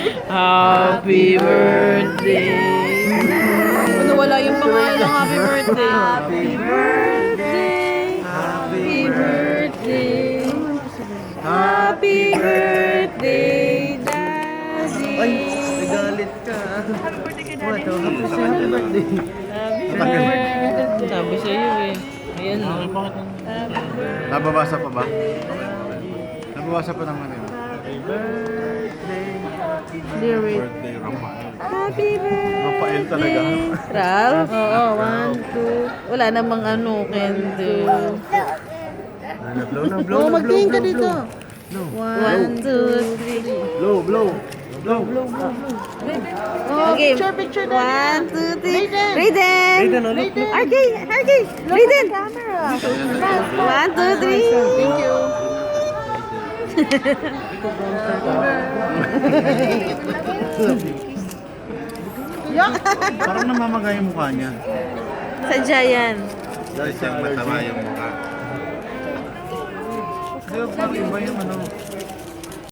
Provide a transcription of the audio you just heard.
Happy birthday. Ano, wala yung pangalan ng happy birthday. Happy birthday. Happy birthday. Happy birthday, Daddy. Ay, nagalit ka. Happy birthday kay Daddy. Happy birthday. Happy birthday. Sabi sa'yo eh. Ayan o. Nababasa pa ba? Nababasa pa naman yun. Happy birthday. Lyric. Birthday, Rafael. Happy birthday. Rafael talaga. Ralph? Oo, 1, 2. Wala namang ano, can do. Blow na, blow Oo, na, magtingin ka blow, dito. blow. 1, 2, 3. Blow, blow. Blow. Oh, okay. Picture, 1, 2, 3. Raiden! RK! RK! Raiden! 1, 2, 3. Thank you. Parang namamagay yung mukha niya. Sadya yan. Dahil siyang matama yung mukha. Di ba parang iba yung ano?